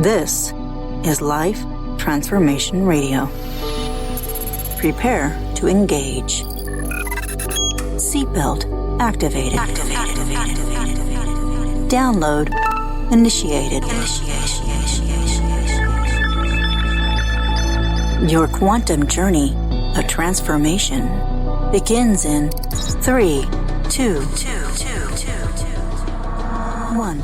This is Life Transformation Radio. Prepare to engage. Seatbelt activated. Download initiated. Your quantum journey of transformation begins in 3, 2, 1.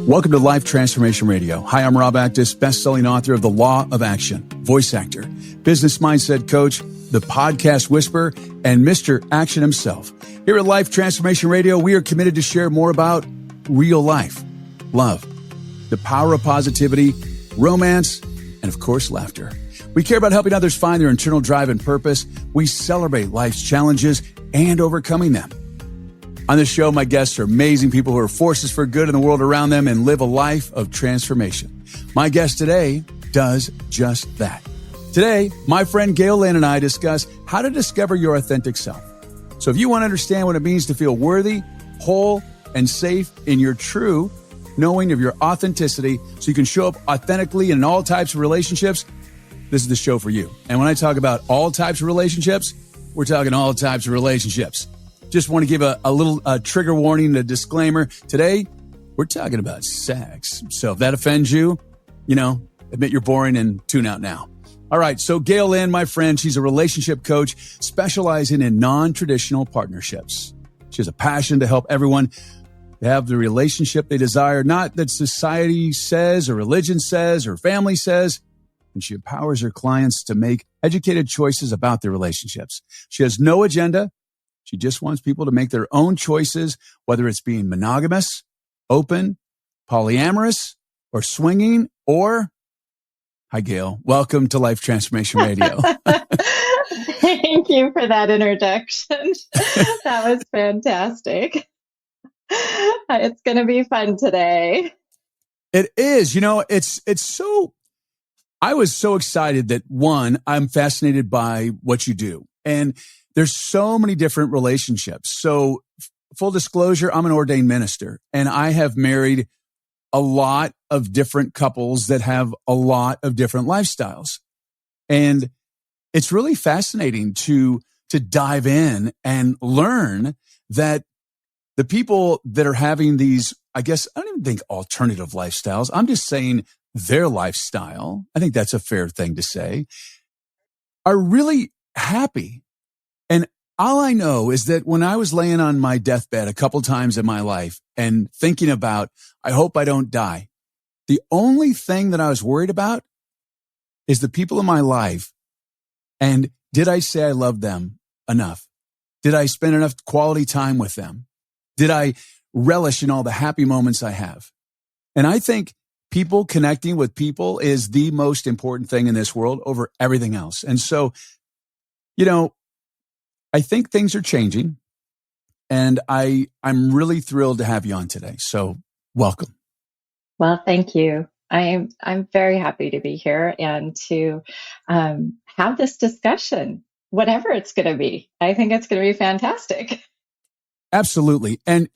Welcome to Life Transformation Radio. Hi, I'm Rob Actis, best-selling author of The Law of Action, voice actor, business mindset coach, the podcast whisperer, and Mr. Action himself. Here at Life Transformation Radio, we are committed to share more about real life, love, the power of positivity, romance, and of course, laughter. We care about helping others find their internal drive and purpose. We celebrate life's challenges and overcoming them. On this show, my guests are amazing people who are forces for good in the world around them and live a life of transformation. My guest today does just that. Today, my friend Gayle Lynn and I discuss how to discover your authentic self. So if you want to understand what it means to feel worthy, whole, and safe in your true knowing of your authenticity so you can show up authentically in all types of relationships, this is the show for you. And when I talk about all types of relationships, we're talking all types of relationships. Just want to give a little trigger warning, a disclaimer. Today, we're talking about sex. So if that offends you, admit you're boring and tune out now. All right. So Gayle Lynn, my friend, she's a relationship coach specializing in non-traditional partnerships. She has a passion to help everyone have the relationship they desire, not that society says or religion says or family says. And she empowers her clients to make educated choices about their relationships. She has no agenda. She just wants people to make their own choices, whether it's being monogamous, open, polyamorous, or swinging, or... Hi, Gayle. Welcome to Life Transformation Radio. Thank you for that introduction. That was fantastic. It's going to be fun today. It is. It's so... I was so excited that, one, I'm fascinated by what you do. And there's so many different relationships. So full disclosure, I'm an ordained minister and I have married a lot of different couples that have a lot of different lifestyles. And it's really fascinating to dive in and learn that the people that are having these, I guess, I don't even think alternative lifestyles. I'm just saying their lifestyle. I think that's a fair thing to say, are really happy. And all I know is that when I was laying on my deathbed a couple times in my life and thinking about, I hope I don't die, the only thing that I was worried about is the people in my life. And did I say I loved them enough? Did I spend enough quality time with them? Did I relish in all the happy moments I have? And I think people connecting with people is the most important thing in this world over everything else. And so, I think things are changing, and I'm really thrilled to have you on today. So welcome. Well, thank you. I'm very happy to be here and to have this discussion, whatever it's going to be. I think it's going to be fantastic. Absolutely. And,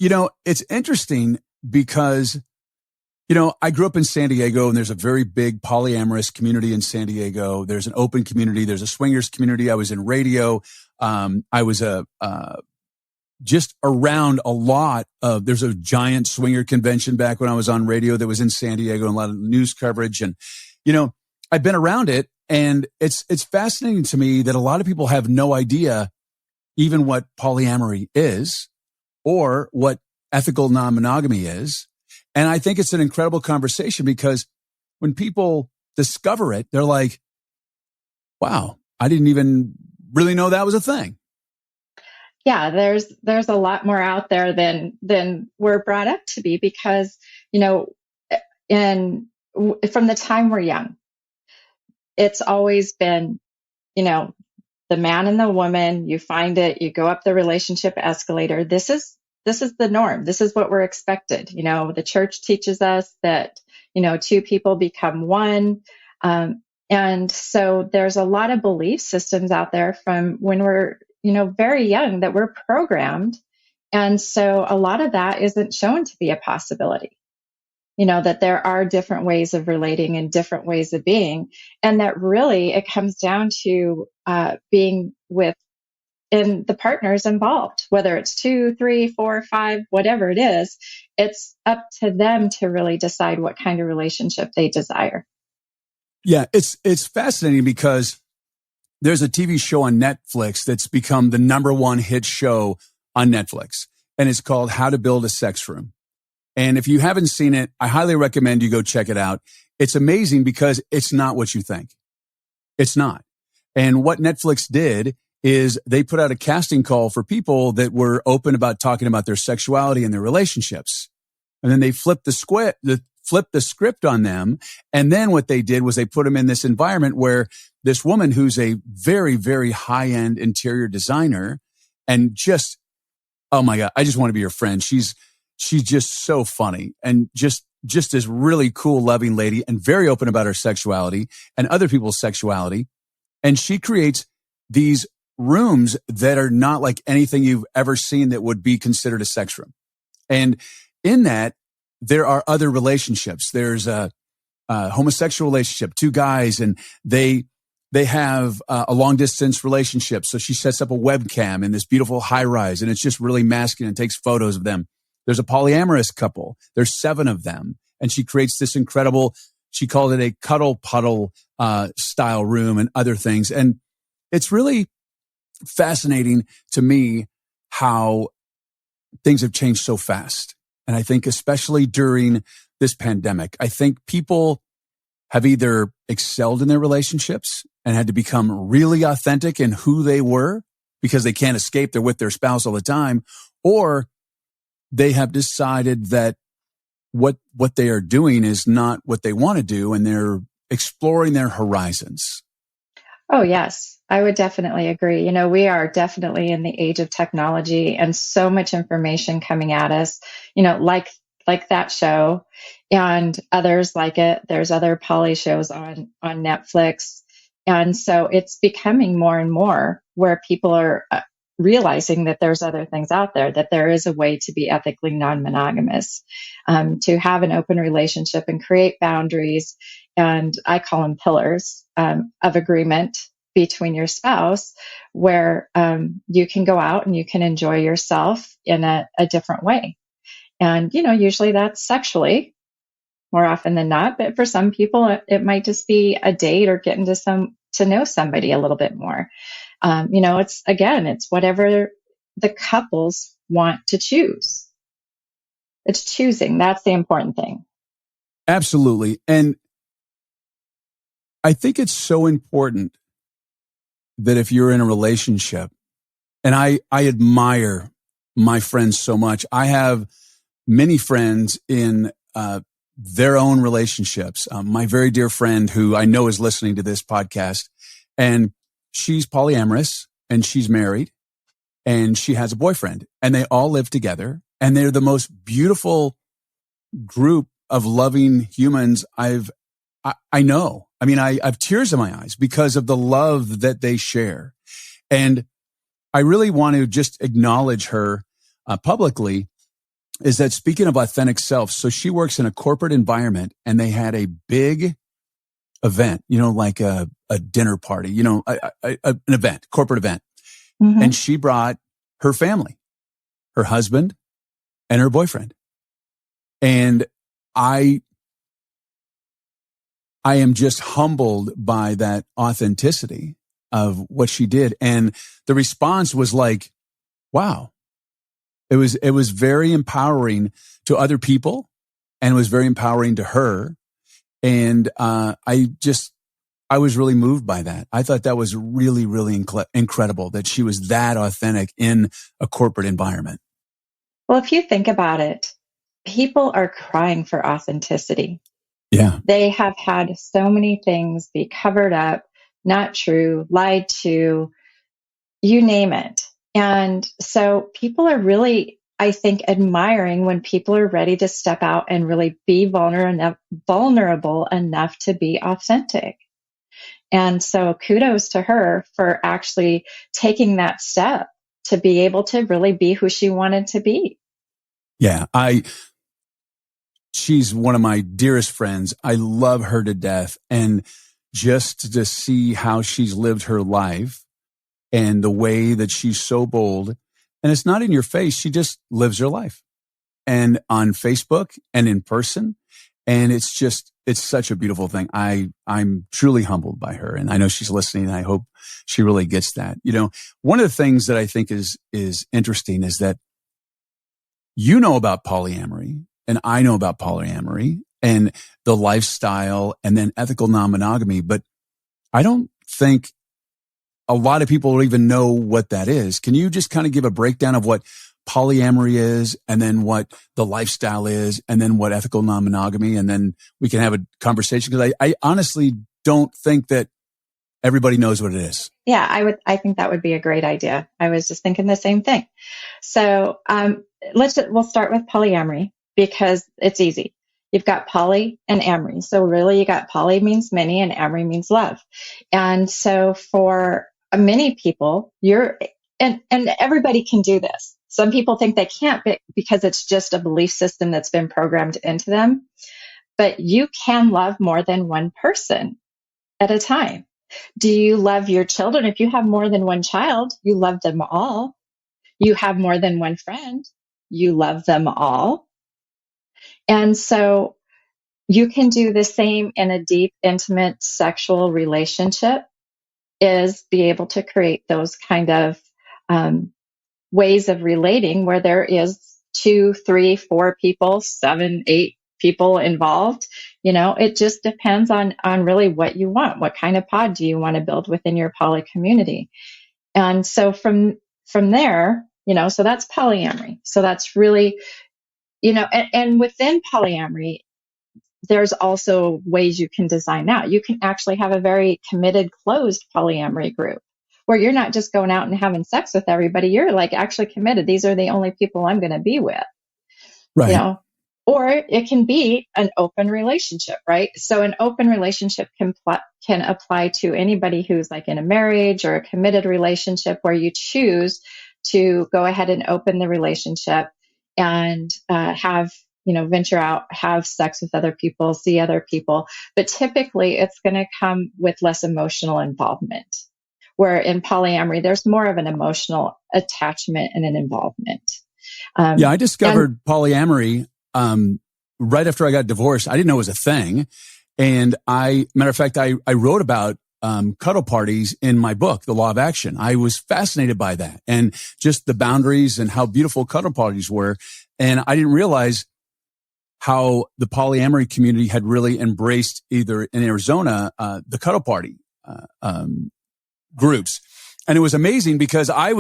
it's interesting because, I grew up in San Diego, and there's a very big polyamorous community in San Diego. There's an open community. There's a swingers community. I was in radio. I was just around a lot of, there's a giant swinger convention back when I was on radio that was in San Diego, and a lot of news coverage. And, I've been around it, and it's fascinating to me that a lot of people have no idea even what polyamory is or what ethical non-monogamy is. And I think it's an incredible conversation because when people discover it, they're like, wow, I didn't even really know that was a thing. Yeah, there's a lot more out there than we're brought up to be because, from the time we're young, it's always been, the man and the woman, you find it, you go up the relationship escalator. This is the norm. This is what we're expected. The church teaches us that, two people become one. And so there's a lot of belief systems out there from when we're, very young that we're programmed And so a lot of that isn't shown to be a possibility. That there are different ways of relating and different ways of being. And that really it comes down to being with in the partners involved, whether it's 2, 3, 4, 5, whatever it is, it's up to them to really decide what kind of relationship they desire. Yeah, it's fascinating because there's a TV show on Netflix that's become the #1 hit show on Netflix, and it's called How to Build a Sex Room. And if you haven't seen it, I highly recommend you go check it out. It's amazing because it's not what you think. It's not. And what Netflix did is they put out a casting call for people that were open about talking about their sexuality and their relationships. And then they flipped the script on them. And then what they did was they put them in this environment where this woman who's a very, very high-end interior designer and just, oh my God, I just want to be her friend. She's just so funny and just this really cool, loving lady and very open about her sexuality and other people's sexuality. And she creates these rooms that are not like anything you've ever seen that would be considered a sex room. And in that, there are other relationships. There's a homosexual relationship, 2 guys, and they have a long distance relationship. So she sets up a webcam in this beautiful high rise, and it's just really masculine and takes photos of them. There's a polyamorous couple. There's 7 of them. And she creates this incredible, she called it a cuddle puddle style room and other things. And it's really fascinating to me how things have changed so fast. And I think especially during this pandemic, I think people have either excelled in their relationships and had to become really authentic in who they were because they can't escape. They're with their spouse all the time, or they have decided that what they are doing is not what they want to do, and they're exploring their horizons. Oh, yes, I would definitely agree. We are definitely in the age of technology and so much information coming at us, like that show and others like it. There's other poly shows on Netflix. And so it's becoming more and more where people are realizing that there's other things out there, that there is a way to be ethically non-monogamous, to have an open relationship and create boundaries. And I call them pillars of agreement between your spouse, where you can go out and you can enjoy yourself in a different way. And, usually that's sexually more often than not. But for some people, it might just be a date or getting to know somebody a little bit more. It's whatever the couples want to choose. It's choosing. That's the important thing. Absolutely. And I think it's so important that if you're in a relationship, and I admire my friends so much. I have many friends in their own relationships. My very dear friend who I know is listening to this podcast, and she's polyamorous and she's married and she has a boyfriend, and they all live together, and they're the most beautiful group of loving humans I know. I mean, I have tears in my eyes because of the love that they share. And I really want to just acknowledge her publicly, is that speaking of authentic self, so she works in a corporate environment, and they had a big event, like a dinner party, an event, corporate event. Mm-hmm. And she brought her family, her husband and her boyfriend. And I am just humbled by that authenticity of what she did. And the response was like, wow. It was very empowering to other people, and it was very empowering to her. And I was really moved by that. I thought that was really, really incredible that she was that authentic in a corporate environment. Well, if you think about it, people are crying for authenticity. Yeah. They have had so many things be covered up, not true, lied to, you name it. And so people are really, I think, admiring when people are ready to step out and really be vulnerable enough to be authentic. And so kudos to her for actually taking that step to be able to really be who she wanted to be. Yeah, she's one of my dearest friends. I love her to death. And just to see how she's lived her life and the way that she's so bold, and it's not in your face. She just lives her life, and on Facebook and in person. And it's such a beautiful thing. I'm truly humbled by her, and I know she's listening, and I hope she really gets that. You know, one of the things that I think is interesting is that you know about polyamory and I know about polyamory and the lifestyle and then ethical non-monogamy, but I don't think a lot of people will even know what that is. Can you just kind of give a breakdown of what polyamory is, and then what the lifestyle is, and then what ethical non-monogamy, and then we can have a conversation? Because I honestly don't think that everybody knows what it is. Yeah, I think that would be a great idea. I was just thinking the same thing. So we'll start with polyamory because it's easy. You've got poly and amory. So really you got poly means many and amory means love. And so for many people, and everybody can do this. Some people think they can't because it's just a belief system that's been programmed into them. But you can love more than one person at a time. Do you love your children? If you have more than one child, you love them all. You have more than one friend, you love them all. And so you can do the same in a deep, intimate sexual relationship, is be able to create those kind of ways of relating where there is 2, 3, 4 people, 7, 8 people involved. You know, it just depends on really what you want. What kind of pod do you want to build within your poly community? And so from there, you know, so that's polyamory. So that's really, you know, and within polyamory, there's also ways you can design that. You can actually have a very committed, closed polyamory group where you're not just going out and having sex with everybody. You're like actually committed. These are the only people I'm going to be with. Right. You know, or it can be an open relationship, right? So an open relationship can apply to anybody who's like in a marriage or a committed relationship where you choose to go ahead and open the relationship and have, you know, venture out, have sex with other people, see other people. But typically it's going to come with less emotional involvement. Where in polyamory, there's more of an emotional attachment and an involvement. Yeah, I discovered polyamory right after I got divorced. I didn't know it was a thing. And matter of fact, I wrote about cuddle parties in my book, The Law of Action. I was fascinated by that and just the boundaries and how beautiful cuddle parties were. And I didn't realize how the polyamory community had really embraced, either in Arizona, the cuddle party groups. And it was amazing because I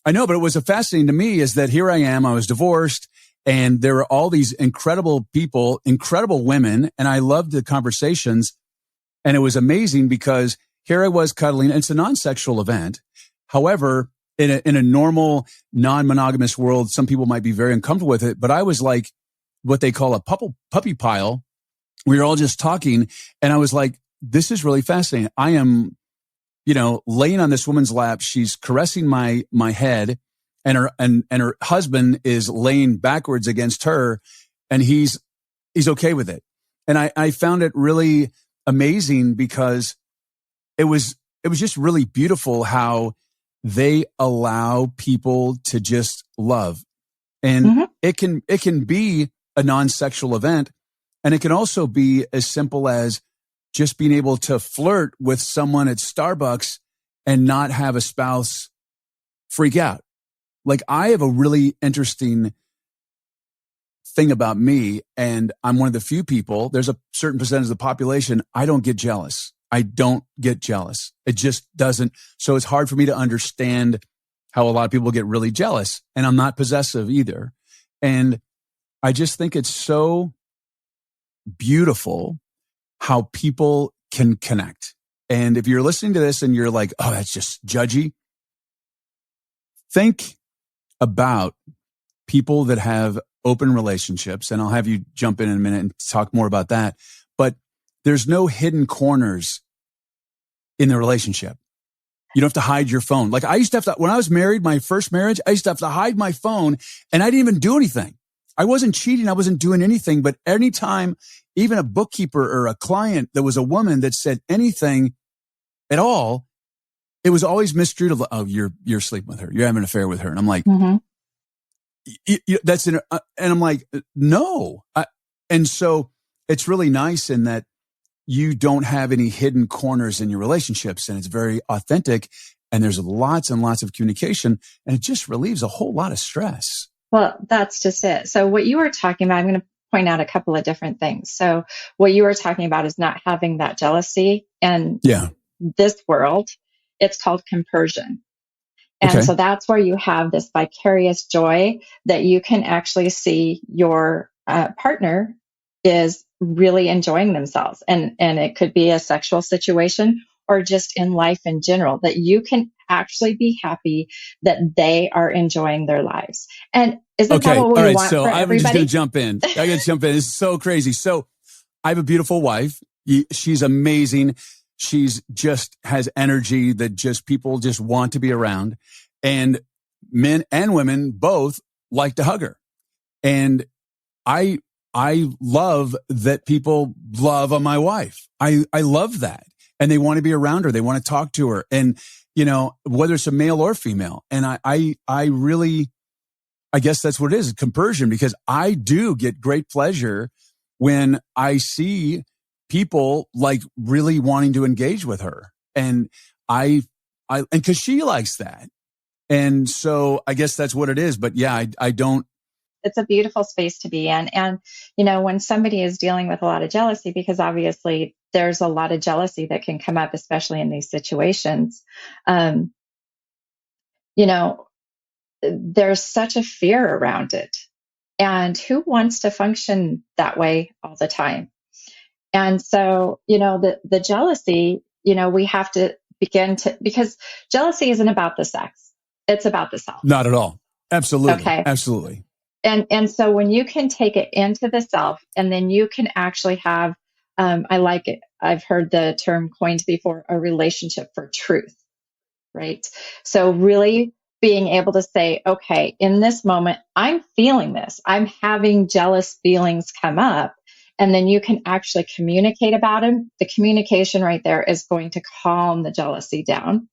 know, but it was fascinating to me is that here I am, I was divorced, and there were all these incredible people, incredible women, and I loved the conversations. And it was amazing because here I was cuddling. It's a non-sexual event. However, in a normal non-monogamous world, some people might be very uncomfortable with it, but I was like what they call a puppy pile. We were all just talking, and I was like, this is really fascinating. I am, you know, laying on this woman's lap. She's caressing my head, and her husband is laying backwards against her, and he's okay with it. And I found it really amazing because it was just really beautiful how they allow people to just love. And it can be a non-sexual event, and it can also be as simple as just being able to flirt with someone at Starbucks and not have a spouse freak out. Like, I have a really interesting thing about me, and I'm one of the few people, there's a certain percentage of the population, I don't get jealous. I don't get jealous. It just doesn't. So it's hard for me to understand how a lot of people get really jealous, and I'm not possessive either. And I just think it's so beautiful how people can connect. And if you're listening to this and you're like, oh, that's just judgy, think about people that have open relationships. And I'll have you jump in a minute and talk more about that. But there's no hidden corners in the relationship. You don't have to hide your phone. Like I used to have to, when I was married, my first marriage, I used to have to hide my phone and I didn't even do anything. I wasn't cheating. I wasn't doing anything. But anytime even a bookkeeper or a client that was a woman that said anything at all, it was always mistreated. Oh, you're sleeping with her. You're having an affair with her. And I'm like, that's and I'm like, no. And so it's really nice in that you don't have any hidden corners in your relationships, and it's very authentic, and there's lots and lots of communication, and it just relieves a whole lot of stress. Well, that's just it. So what you were talking about, I'm going to point out a couple of different things. So what you were talking about is not having that jealousy in this world. It's called compersion. And so that's where you have this vicarious joy that you can actually see your partner is really enjoying themselves. And it could be a sexual situation or just in life in general, that you can actually be happy that they are enjoying their lives. And isn't that what we want for everybody? I'm just going to jump in. I got to jump in. It's so crazy. So I have a beautiful wife. She's amazing. She's just has energy that just people just want to be around. And men and women both like to hug her. And I love that people love on my wife. I love that. And they want to be around her. They want to talk to her. And, you know, whether it's a male or female. And I really, I guess that's what it is, compersion, because I do get great pleasure when I see people like really wanting to engage with her. And and cause she likes that. And so I guess that's what it is. But yeah, I don't. It's a beautiful space to be in. And, you know, when somebody is dealing with a lot of jealousy, because obviously there's a lot of jealousy that can come up, especially in these situations, you know, there's such a fear around it. And who wants to function that way all the time? And so, you know, the jealousy, you know, we have to begin to, because jealousy isn't about the sex. It's about the self. Not at all. Absolutely. Okay. Absolutely. And so when you can take it into the self, and then you can actually have, I like it. I've heard the term coined before, a relationship for truth, right? So really being able to say, okay, in this moment, I'm feeling this. I'm having jealous feelings come up. And then you can actually communicate about them. The communication right there is going to calm the jealousy down.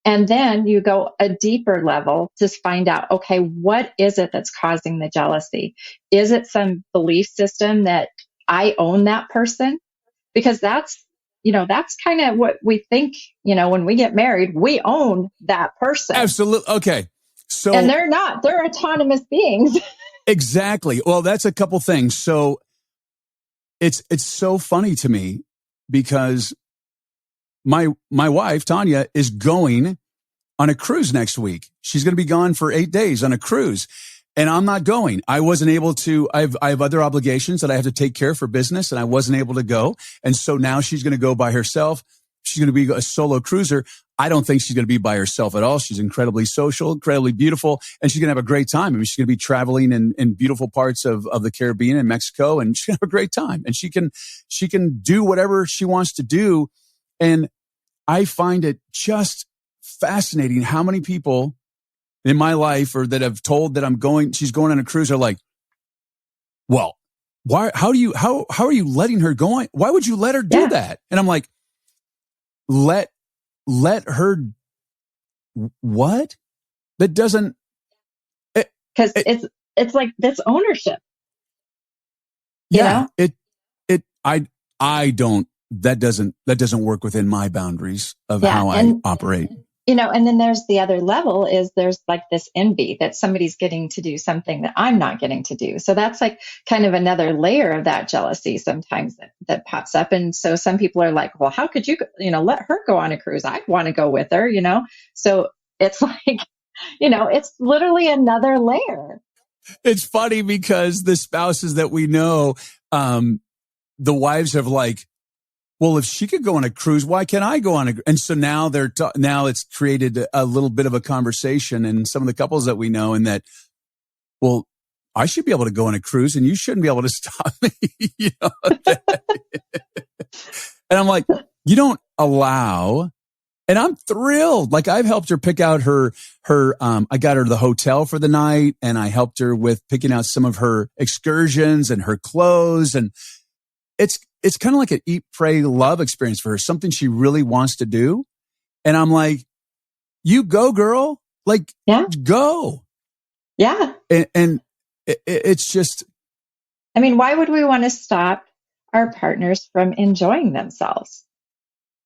And then you go a deeper level to find out, okay, what is it that's causing the jealousy? Is it some belief system that I own that person? Because that's, you know, that's kind of what we think, you know, when we get married, we own that person. Absolutely. Okay. So, and they're not, they're autonomous beings. Exactly. Well, that's a couple things. So it's so funny to me because my wife, Tanya, is going on a cruise next week. She's going to be gone for 8 days on a cruise, and I'm not going. I wasn't able to. I have other obligations that I have to take care of for business, and I wasn't able to go. And so now she's going to go by herself. She's going to be a solo cruiser. I don't think she's going to be by herself at all. She's incredibly social, incredibly beautiful, and she's going to have a great time. I mean, she's going to be traveling in beautiful parts of the Caribbean and Mexico, and she's going to have a great time. And she can do whatever she wants to do. And I find it just fascinating how many people in my life or that have told that she's going on a cruise are like, well, why, how are you letting her go on? Why would you let her do that? And I'm like, let her, what? That doesn't, because it's like this ownership. Yeah. You know? I don't, that doesn't work within my boundaries of how I operate. You know, and then there's the other level is there's like this envy that somebody's getting to do something that I'm not getting to do. So that's like kind of another layer of that jealousy sometimes that pops up. And so some people are like, well, how could you, you know, let her go on a cruise? I'd want to go with her, you know? So it's like, you know, it's literally another layer. It's funny because the spouses that we know, the wives have like, well, if she could go on a cruise, why can't I go on a? And so now now it's created a little bit of a conversation in some of the couples that we know, and that, well, I should be able to go on a cruise, and you shouldn't be able to stop me. You know? And I'm like, you don't allow And I'm thrilled. Like I've helped her pick out I got her the hotel for the night, and I helped her with picking out some of her excursions and her clothes. And it's kind of like an eat, pray, love experience for her, something she really wants to do. And I'm like, you go, girl, like go. Yeah. And it's just, I mean, why would we want to stop our partners from enjoying themselves?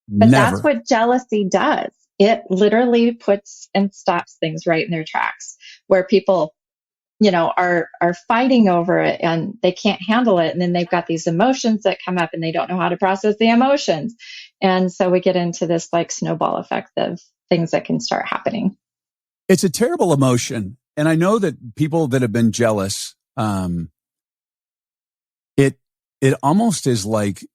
But never. That's what jealousy does. It literally puts and stops things right in their tracks, where people, are fighting over it and they can't handle it. And then they've got these emotions that come up and they don't know how to process the emotions. And so we get into this like snowball effect of things that can start happening. It's a terrible emotion. And I know that people that have been jealous, it almost is like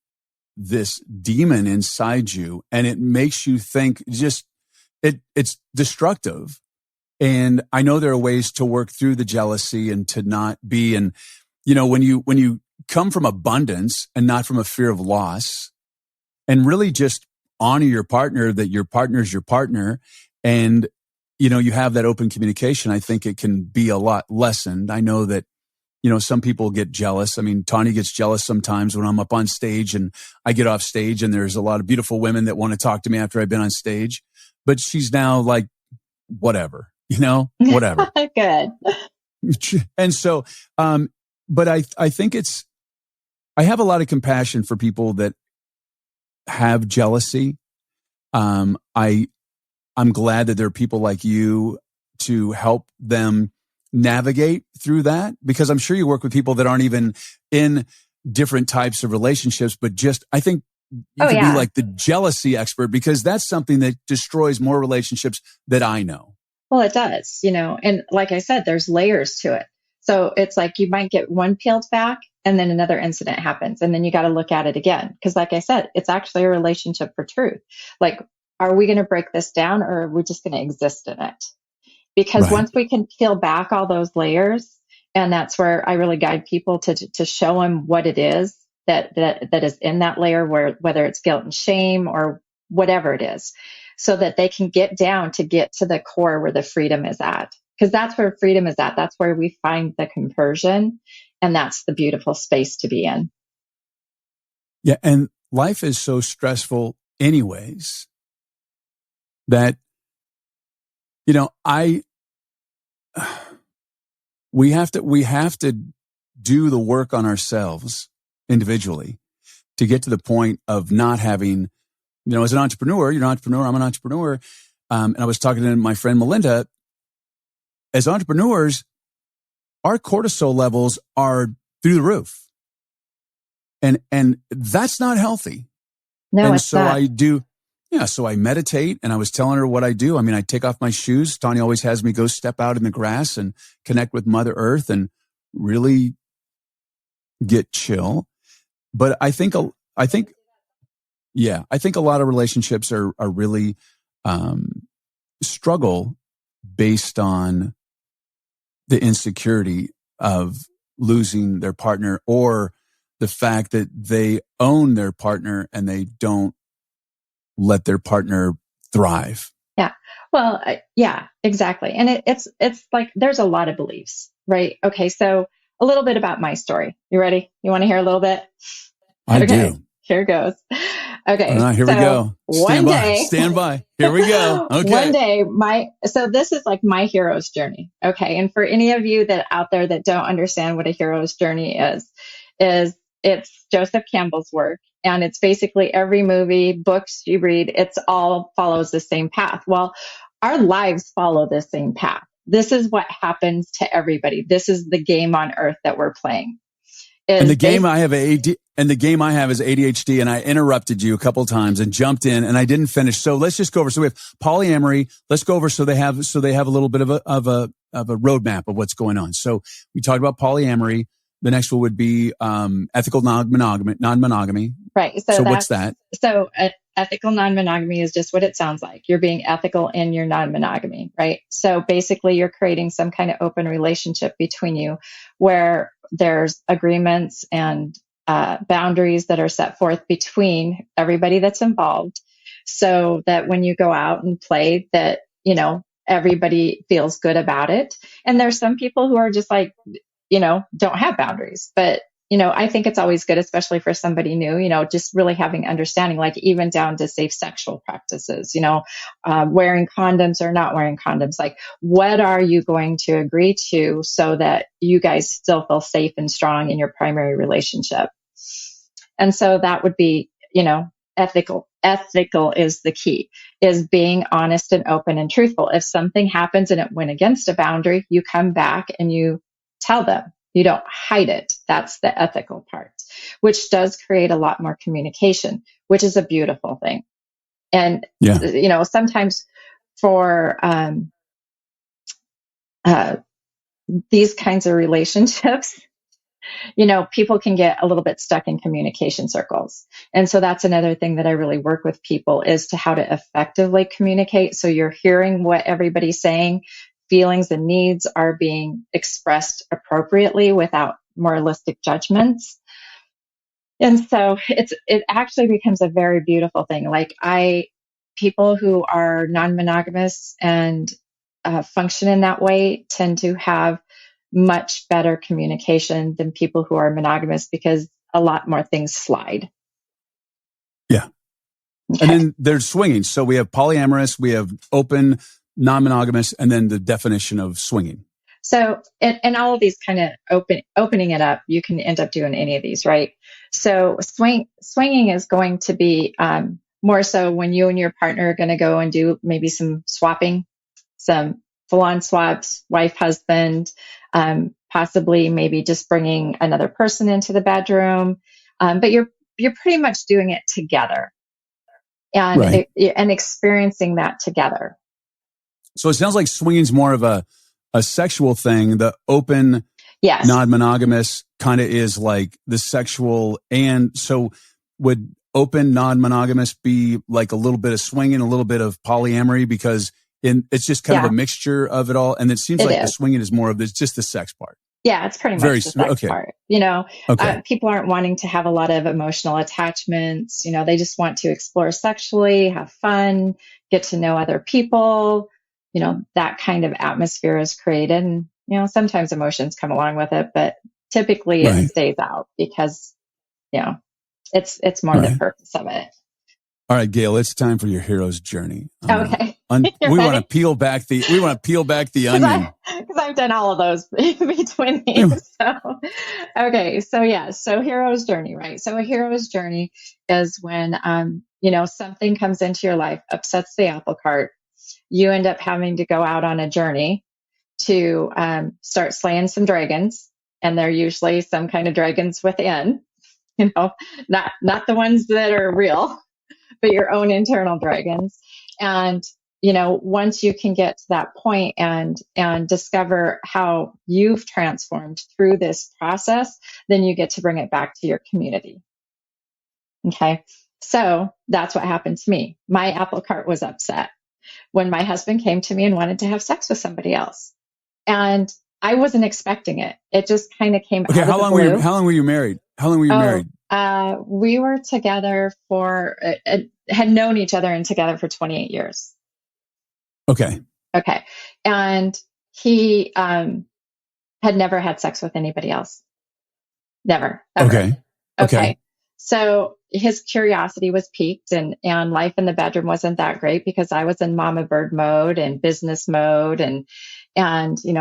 this demon inside you, and it makes you think it's destructive. And I know there are ways to work through the jealousy and to not be, and when you come from abundance and not from a fear of loss, and really just honor your partner, that your partner is your partner, and you have that open communication, I think it can be a lot lessened. I know that some people get jealous. I mean, Tanya gets jealous sometimes when I'm up on stage and I get off stage and there's a lot of beautiful women that want to talk to me after I've been on stage, but she's now like, whatever, whatever. Good. And so, but I think I have a lot of compassion for people that have jealousy. I'm glad that there are people like you to help them navigate through that, because I'm sure you work with people that aren't even in different types of relationships, but just, I think you could be like the jealousy expert, because that's something that destroys more relationships that I know. Well, it does, and like I said, there's layers to it. So it's like you might get one peeled back and then another incident happens. And then you got to look at it again. Because like I said, it's actually a relationship for truth. Like, are we going to break this down, or are we just going to exist in it? Because once we can peel back all those layers, and that's where I really guide people to show them what it is that is in that layer, whether it's guilt and shame or whatever it is, so that they can get to the core where the freedom is at. Because that's where freedom is at. That's where we find the conversion. And that's the beautiful space to be in. Yeah. And life is so stressful anyways that, we have to do the work on ourselves individually to get to the point of not having, as an entrepreneur, you're an entrepreneur, I'm an entrepreneur. And I was talking to my friend Melinda. As entrepreneurs, our cortisol levels are through the roof. And that's not healthy. No, and it's so not. So I meditate, and I was telling her what I do. I mean, I take off my shoes. Tanya always has me go step out in the grass and connect with Mother Earth and really get chill. But I think a lot of relationships are really struggle based on the insecurity of losing their partner, or the fact that they own their partner and they don't let their partner thrive. Yeah. Well, yeah, exactly. And it's like there's a lot of beliefs, right? Okay, so a little bit about my story. You ready? You want to hear a little bit? I do. Here goes. Okay. All right, here we go. Stand by. Here we go. Okay. One day, so this is like my hero's journey. Okay. And for any of you that out there that don't understand what a hero's journey is it's Joseph Campbell's work. And it's basically every movie, books you read, it's all follows the same path. Well, our lives follow the same path. This is what happens to everybody. This is the game on earth that we're playing. And the game I have is ADHD, and I interrupted you a couple of times and jumped in, and I didn't finish. So let's just go over. So we have polyamory. Let's go over so they have a little bit of a roadmap of what's going on. So we talked about polyamory. The next one would be ethical non-monogamy. Right. So what's that? So ethical non-monogamy is just what it sounds like. You're being ethical in your non-monogamy, right? So basically you're creating some kind of open relationship between you where there's agreements and boundaries that are set forth between everybody that's involved. so that when you go out and play that, everybody feels good about it. And there's some people who are just like, don't have boundaries. But, I think it's always good, especially for somebody new, just really having understanding, like even down to safe sexual practices, wearing condoms or not wearing condoms. Like, what are you going to agree to so that you guys still feel safe and strong in your primary relationship? And so that would be, ethical. Ethical is the key, is being honest and open and truthful. If something happens and it went against a boundary, you come back and you tell them. You don't hide it. That's the ethical part, which does create a lot more communication, which is a beautiful thing. And, sometimes for these kinds of relationships, people can get a little bit stuck in communication circles. And so that's another thing that I really work with people is to how to effectively communicate. So you're hearing what everybody's saying, feelings and needs are being expressed appropriately without moralistic judgments. And so it actually becomes a very beautiful thing. Like people who are non-monogamous and function in that way tend to have much better communication than people who are monogamous because a lot more things slide. Yeah. Okay. And then there's swinging. So we have polyamorous, we have open, non-monogamous, and then the definition of swinging. So, and all of these kind of opening it up, you can end up doing any of these, right? So swinging is going to be more so when you and your partner are going to go and do maybe some swapping, some full-on swaps, wife, husband, possibly maybe just bringing another person into the bedroom. But you're pretty much doing it together and, right. And experiencing that together. So it sounds like swinging is more of a sexual thing. The open, yes, non-monogamous kind of is like the sexual. And so would open, non-monogamous be like a little bit of swinging, a little bit of polyamory, because it's just kind of a mixture of it all. And it seems like the swinging is more of just the sex part. Yeah, it's pretty much the sex part. People aren't wanting to have a lot of emotional attachments. They just want to explore sexually, have fun, get to know other people. That kind of atmosphere is created. And, sometimes emotions come along with it, but typically it stays out because, it's more the purpose of it. All right, Gayle, it's time for your hero's journey. Okay. We want to peel back the onion. Because I've done all of those between these. So hero's journey, right? So a hero's journey is when, something comes into your life, upsets the apple cart. You end up having to go out on a journey to start slaying some dragons. And they're usually some kind of dragons within, not the ones that are real, but your own internal dragons. And, once you can get to that point and discover how you've transformed through this process, then you get to bring it back to your community. Okay. So that's what happened to me. My apple cart was upset when my husband came to me and wanted to have sex with somebody else. And I wasn't expecting it. It just kind of came out of the blue. How long were you married? Married? We were together had known each other and together for 28 years. Okay. And he had never had sex with anybody else. Never. Ever. Okay. So his curiosity was piqued and life in the bedroom wasn't that great because I was in mama bird mode and business mode and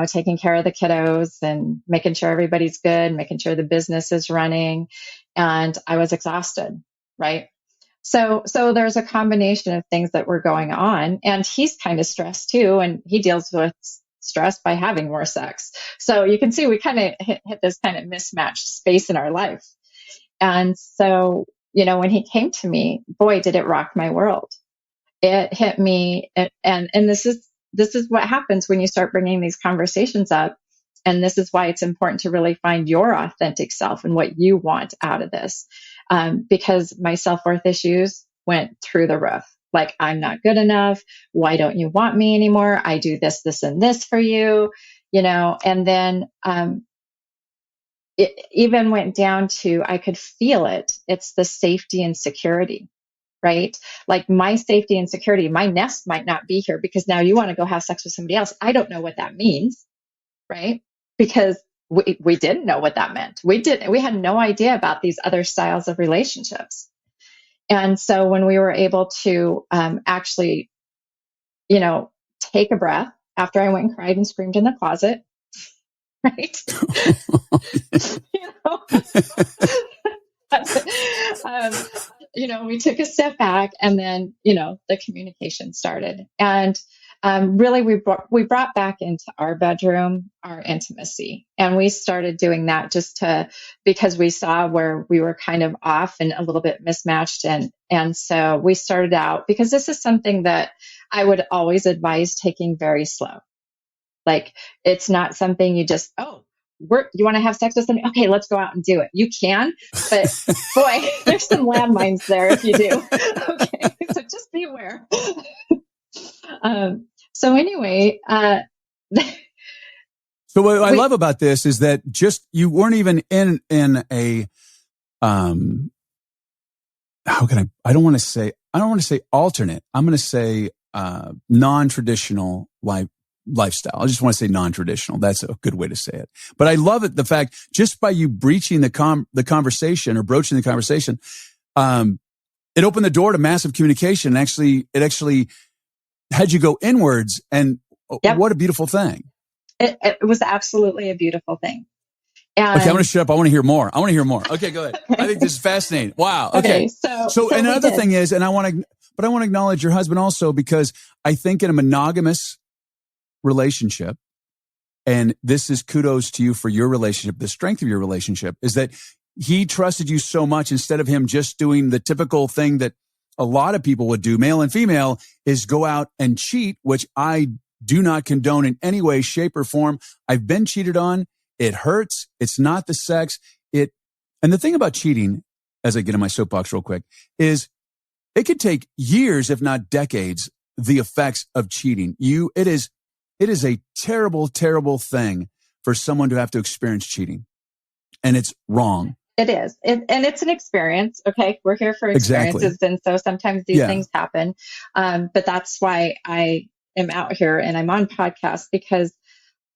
taking care of the kiddos and making sure everybody's good, making sure the business is running. And I was exhausted, right? So there's a combination of things that were going on, and he's kind of stressed too, and he deals with stress by having more sex. So you can see we kind of hit this kind of mismatched space in our life. And so, when he came to me, boy, did it rock my world. It hit me. And this is what happens when you start bringing these conversations up. And this is why it's important to really find your authentic self and what you want out of this. Because my self-worth issues went through the roof. Like, I'm not good enough. Why don't you want me anymore? I do this, this, and this for you, and then, it even went down to, I could feel it. It's the safety and security, right? Like my safety and security, my nest might not be here because now you want to go have sex with somebody else. I don't know what that means, right? Because we didn't know what that meant. We had no idea about these other styles of relationships. And so when we were able to actually, take a breath after I went and cried and screamed in the closet, right? you know, um, we took a step back, and then, the communication started. And really, we brought back into our bedroom our intimacy. And we started doing that because we saw where we were kind of off and a little bit mismatched. And so we started out, because this is something that I would always advise taking very slow. Like, it's not something you just, you want to have sex with somebody? Okay, let's go out and do it. You can, but boy, there's some landmines there if you do. Okay, so just be aware. So anyway, so what I love about this is that you weren't even in a, I don't want to say alternate. I'm going to say, non-traditional lifestyle. I just want to say non-traditional. That's a good way to say it. But I love it. The fact, just by you breaching the conversation or broaching the conversation, it opened the door to massive communication. It actually had you go inwards, and Yep. What a beautiful thing. It was absolutely a beautiful thing. And okay, I'm going to shut up. I want to hear more. Okay, go ahead. I think this is fascinating. Wow. Okay. So another thing is, and I want to acknowledge your husband also, because I think in a monogamous relationship, and this is kudos to you for your relationship, the strength of your relationship, is that he trusted you so much. Instead of him just doing the typical thing that a lot of people would do, male and female, is go out and cheat, which I do not condone in any way, shape, or form. I've been cheated on. It hurts. It's not the sex. And the thing about cheating, as I get in my soapbox real quick, is it could take years, if not decades, the effects of cheating. It is a terrible, terrible thing for someone to have to experience cheating. And it's wrong. It is. And it's an experience. Okay. We're here for experiences. Exactly. And so sometimes these things happen. But that's why I am out here and I'm on podcasts, because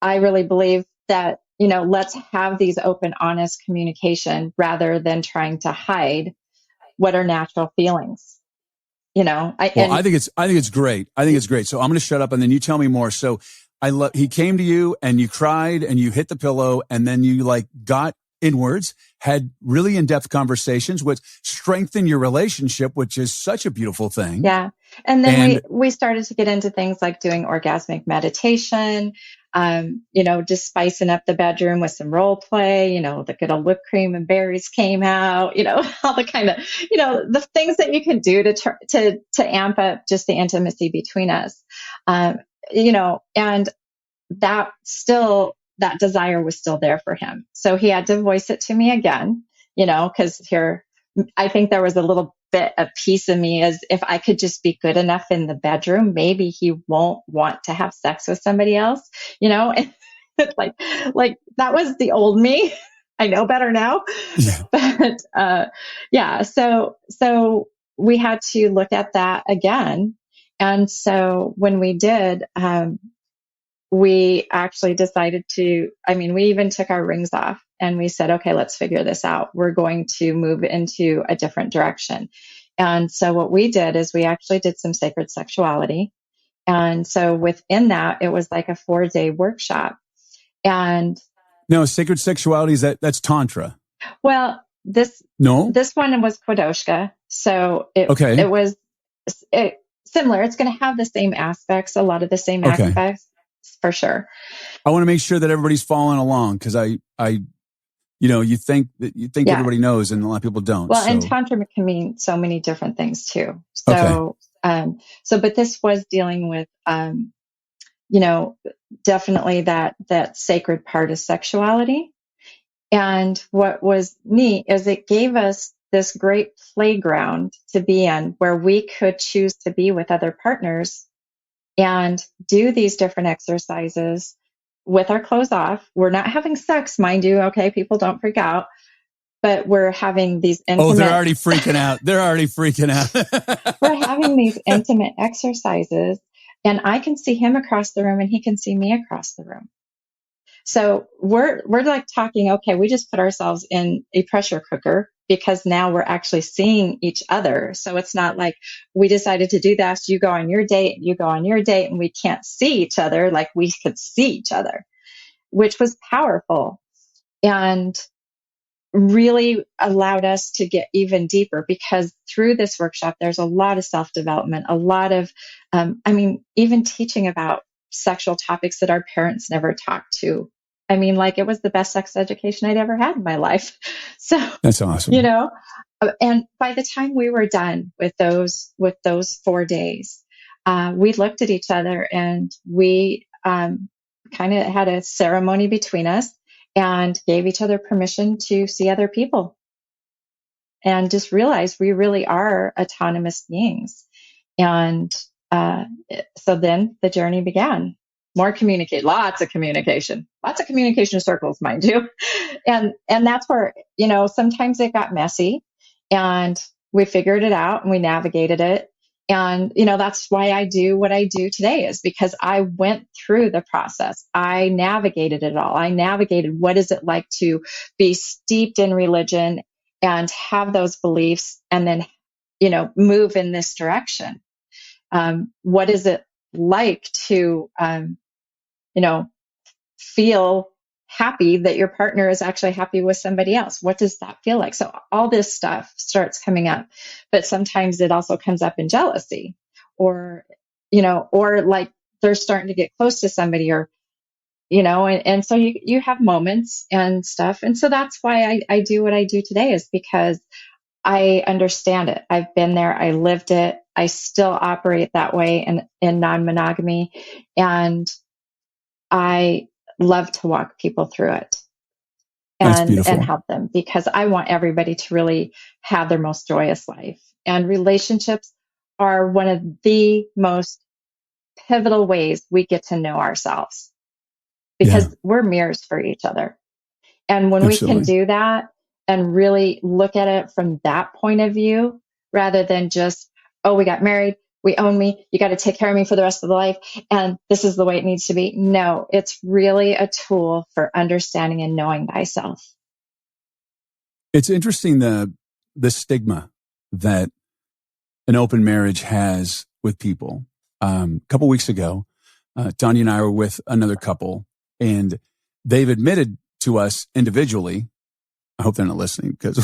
I really believe that, let's have these open, honest communication rather than trying to hide what are natural feelings. I think it's great. I think it's great. So I'm going to shut up and then you tell me more. So he came to you and you cried and you hit the pillow, and then you got inwards, had really in-depth conversations, which strengthened your relationship, which is such a beautiful thing. Yeah. And then we started to get into things like doing orgasmic meditation, just spicing up the bedroom with some role play, the good old whipped cream and berries came out, all the kind of, the things that you can do to amp up just the intimacy between us. And that desire was still there for him. So he had to voice it to me again, because I think there was a little bit of piece of me as if I could just be good enough in the bedroom, maybe he won't want to have sex with somebody else, and like that was the old me. I know better now, but so we had to look at that again. And so when we did, we actually decided we even took our rings off and we said, okay, let's figure this out. We're going to move into a different direction. And so what we did is we actually did some sacred sexuality. And so within that, it was like a 4-day workshop. And no, sacred sexuality, that's Tantra. Well, this one was Kwadoshka. So it was similar. It's going to have the same aspects, a lot of the same aspects. For sure. I want to make sure that everybody's following along, because you think everybody knows and a lot of people don't. Well, and Tantra can mean so many different things too. So, but this was dealing with, definitely that sacred part of sexuality. And what was neat is it gave us this great playground to be in where we could choose to be with other partners and do these different exercises with our clothes off. We're not having sex, mind you. Okay. People don't freak out, but we're having these Oh, intimate. they're already freaking out. They're already freaking out. We're having these intimate exercises, and I can see him across the room and he can see me across the room. So we're like talking, okay, we just put ourselves in a pressure cooker because now we're actually seeing each other. So it's not like we decided to do this, you go on your date, you go on your date, and we can't see each other like we could see each other, which was powerful and really allowed us to get even deeper, because through this workshop, there's a lot of self-development, a lot of, even teaching about sexual topics that our parents never talked to. I mean, like, it was the best sex education I'd ever had in my life. So That's awesome. And by the time we were done with those 4 days, we looked at each other and we kind of had a ceremony between us and gave each other permission to see other people and just realized we really are autonomous beings. And so then the journey began. More lots of communication circles, mind you. And that's where, sometimes it got messy and we figured it out and we navigated it. And, that's why I do what I do today, is because I went through the process. I navigated it all. I navigated what is it like to be steeped in religion and have those beliefs and then, move in this direction. What is it like to, feel happy that your partner is actually happy with somebody else? What does that feel like? So all this stuff starts coming up, but sometimes it also comes up in jealousy or like they're starting to get close to somebody or, and so you have moments and stuff. And so that's why I do what I do today, is because I understand it. I've been there. I lived it. I still operate that way in non-monogamy. And I love to walk people through it and help them, because I want everybody to really have their most joyous life. And relationships are one of the most pivotal ways we get to know ourselves, because we're mirrors for each other. And when we can do that and really look at it from that point of view, rather than just, oh, we got married, we own me, you got to take care of me for the rest of the life, and this is the way it needs to be. No, it's really a tool for understanding and knowing thyself. It's interesting the stigma that an open marriage has with people. A couple weeks ago, Tanya and I were with another couple, and they've admitted to us individually. I hope they're not listening, because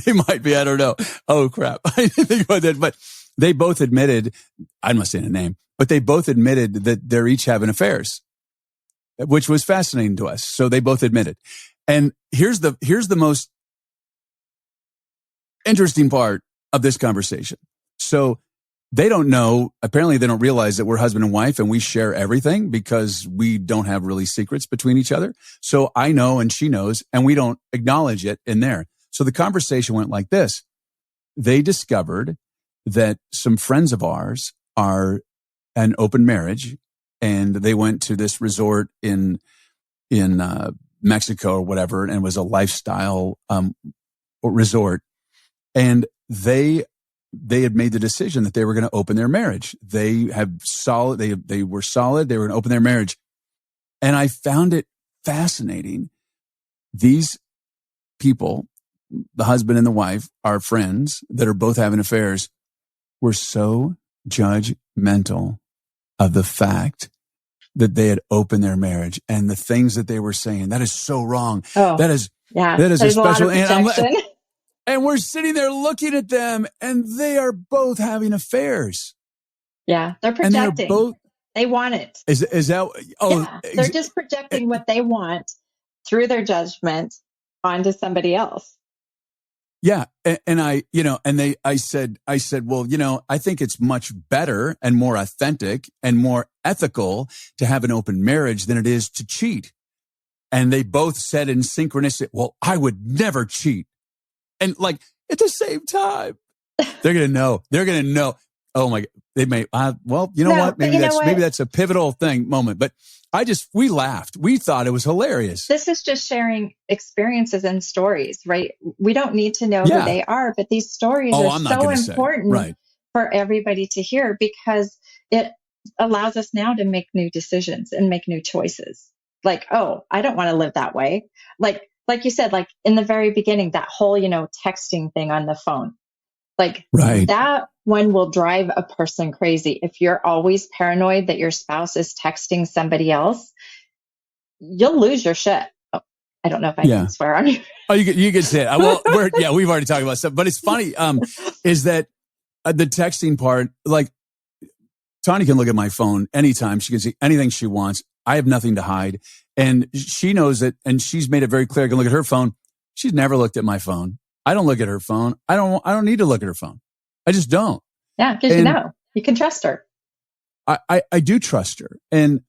they might be. I don't know. Oh, crap. I didn't think about that. But they both admitted, I'm not saying a name, but they both admitted that they're each having affairs, which was fascinating to us. So they both admitted. And here's the most interesting part of this conversation. So they don't know, apparently they don't realize that we're husband and wife and we share everything, because we don't have really secrets between each other. So I know and she knows, and we don't acknowledge it in there. So the conversation went like this. They discovered that some friends of ours are an open marriage, and they went to this resort in Mexico or whatever, and it was a lifestyle resort. And they had made the decision that they were going to open their marriage. They were solid. They were going to open their marriage. And I found it fascinating. These people, the husband and the wife, our friends that are both having affairs, were so judgmental of the fact that they had opened their marriage and the things that they were saying. That is so wrong. Oh, that is a special. And we're sitting there looking at them, and they are both having affairs. Yeah, they're projecting. They want it. Is that? Oh, yeah, they're just projecting what they want through their judgment onto somebody else. Yeah, and I said, well, I think it's much better and more authentic and more ethical to have an open marriage than it is to cheat. And they both said in synchronicity, well, I would never cheat. And like at the same time, they're going to know. oh my, they may, well, you know No, what? but you know what? Maybe that's a pivotal moment. But we laughed. We thought it was hilarious. This is just sharing experiences and stories, right? We don't need to know who Yeah. they are, but these stories Oh, are I'm not so going to say. important Right. for everybody to hear because it allows us now to make new decisions and make new choices. Like, oh, I don't want to live that way. Like you said, like in the very beginning, that whole, texting thing on the phone, like Right. that one will drive a person crazy. If you're always paranoid that your spouse is texting somebody else, you'll lose your shit. Oh, I don't know if I can swear on you. Oh, you can say it. Well, we've already talked about stuff, but it's funny. Is that the texting part? Like, Tanya can look at my phone anytime. She can see anything she wants. I have nothing to hide, and she knows it. And she's made it very clear. I can look at her phone. She's never looked at my phone. I don't look at her phone. I don't need to look at her phone. I just don't. Yeah, because you can trust her. I do trust her, and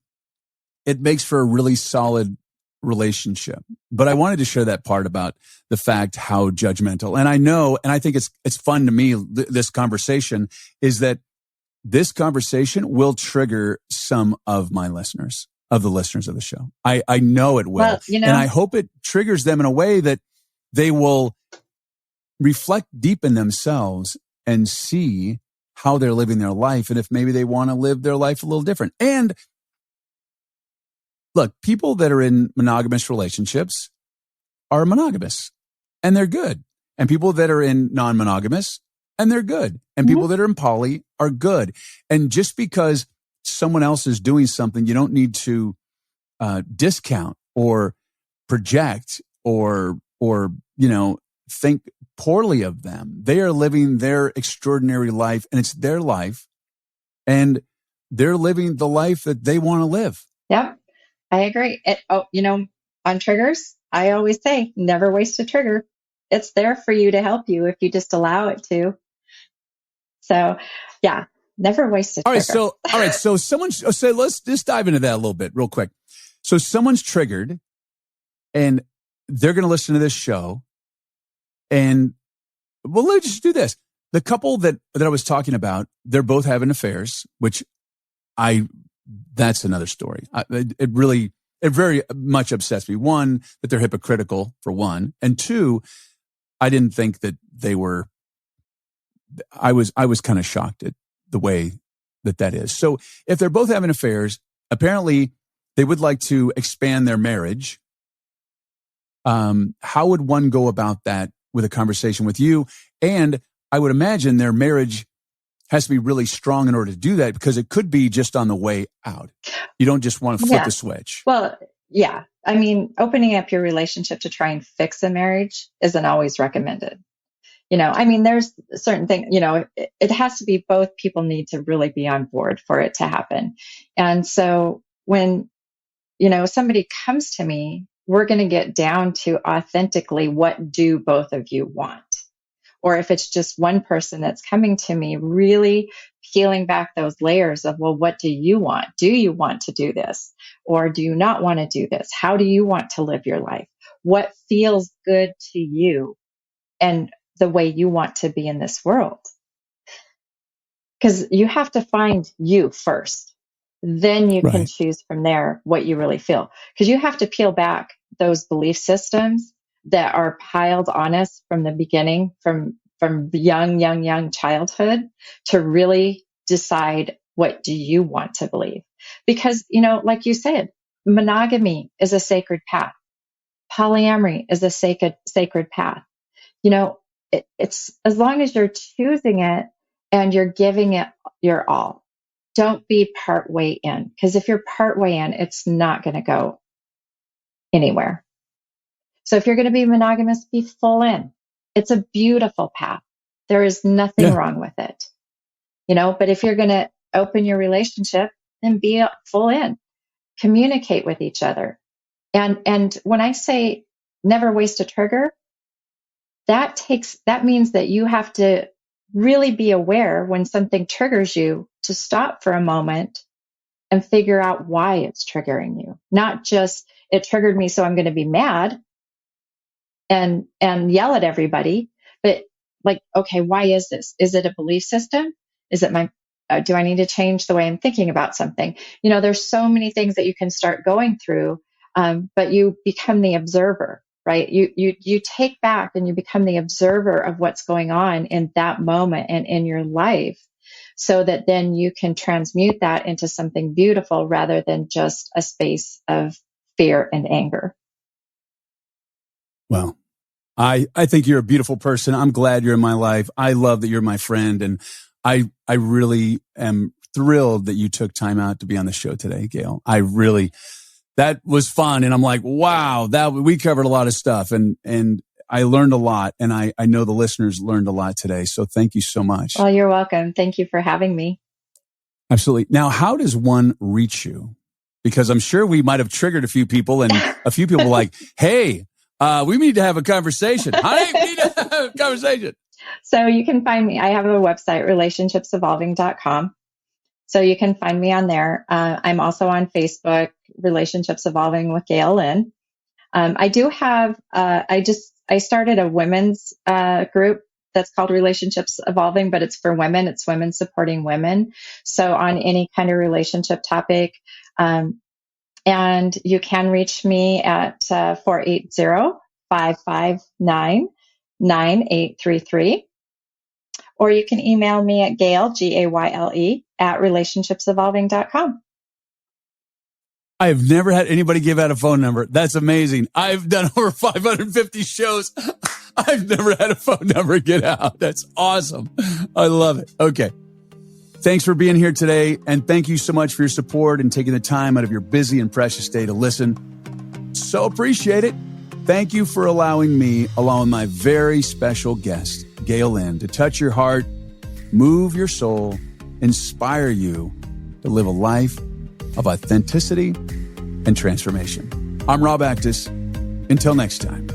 it makes for a really solid relationship. But I wanted to share that part about the fact how judgmental. And I know, and I think it's fun to me, this conversation is that this conversation will trigger some of my listeners, of the listeners of the show. I know it will. Well, and I hope it triggers them in a way that they will reflect deep in themselves and see how they're living their life. And if maybe they want to live their life a little different. And look, people that are in monogamous relationships are monogamous and they're good. And people that are in non-monogamous and they're good. And people that are in poly are good. And just because someone else is doing something, you don't need to discount or project or think poorly of them. They are living their extraordinary life and it's their life and they're living the life that they want to live. Yep. I agree. On triggers, I always say, never waste a trigger. It's there for you to help you if you just allow it to. So, yeah, never waste a trigger. All right. So let's just dive into that a little bit real quick. So someone's triggered and they're going to listen to this show and let's just do this. The couple that I was talking about, they're both having affairs, which that's another story. It very much upsets me. One, that they're hypocritical for one. And two, I didn't think that they were, I was kind of shocked at the way that is. So if they're both having affairs, apparently they would like to expand their marriage. How would one go about that with a conversation with you? And I would imagine their marriage has to be really strong in order to do that because it could be just on the way out. You don't just want to flip the switch. Well, yeah. I mean, opening up your relationship to try and fix a marriage isn't always recommended. There's certain things, it has to be both people need to really be on board for it to happen. And so when, somebody comes to me, we're going to get down to authentically, what do both of you want? Or if it's just one person that's coming to me, really peeling back those layers of, well, what do you want? Do you want to do this? Or do you not want to do this? How do you want to live your life? What feels good to you and the way you want to be in this world? Because you have to find you first. Then you can choose from there what you really feel. Because you have to peel back those belief systems that are piled on us from the beginning, from young childhood, to really decide, what do you want to believe? Because, like you said, monogamy is a sacred path. Polyamory is a sacred path. It's as long as you're choosing it and you're giving it your all. Don't be part way in, because if you're part way in, it's not going to go anywhere. So if you're going to be monogamous, be full in. It's a beautiful path. There is nothing wrong with it. But if you're going to open your relationship, then be full in. Communicate with each other. And when I say never waste a trigger, that means that you have to really be aware when something triggers you to stop for a moment and figure out why it's triggering you. Not just, it triggered me, so I'm going to be mad and yell at everybody, but like, okay, why is this? Is it a belief system? Is it Do I need to change the way I'm thinking about something? There's so many things that you can start going through, but you become the observer, right? You take back and you become the observer of what's going on in that moment and in your life, so that then you can transmute that into something beautiful rather than just a space of fear and anger. Well, I think you're a beautiful person. I'm glad you're in my life. I love that you're my friend. And I really am thrilled that you took time out to be on the show today, Gayle. That was fun. And I'm like, wow, we covered a lot of stuff, and I learned a lot, and I know the listeners learned a lot today. So thank you so much. Well, you're welcome. Thank you for having me. Absolutely. Now, how does one reach you? Because I'm sure we might have triggered a few people, and a few people like, hey, we need to have a conversation. Honey, we need to have a conversation. So you can find me. I have a website, relationshipsevolving.com. So you can find me on there. I'm also on Facebook, Relationships Evolving with Gayle Lynn. I do have, I started a women's group that's called Relationships Evolving, but it's for women. It's women supporting women. So on any kind of relationship topic, and you can reach me at 480-559-9833. Or you can email me at Gayle, Gayle, at relationshipsevolving.com. I have never had anybody give out a phone number. That's amazing. I've done over 550 shows. I've never had a phone number get out. That's awesome. I love it. Okay. Thanks for being here today. And thank you so much for your support and taking the time out of your busy and precious day to listen. So appreciate it. Thank you for allowing me, along with my very special guest, Gayle Lynn, to touch your heart, move your soul, inspire you to live a life of authenticity and transformation. I'm Rob Actis. Until next time.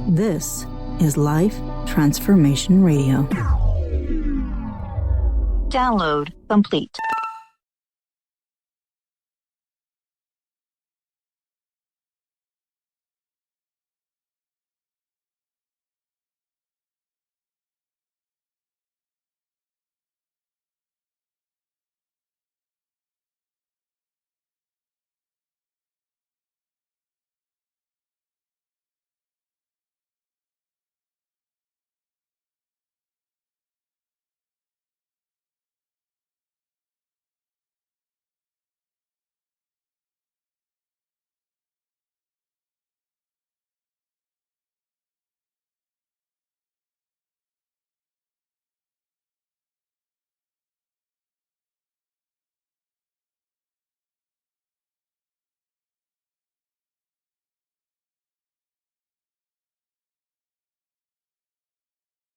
This is Life Transformation Radio. Download complete.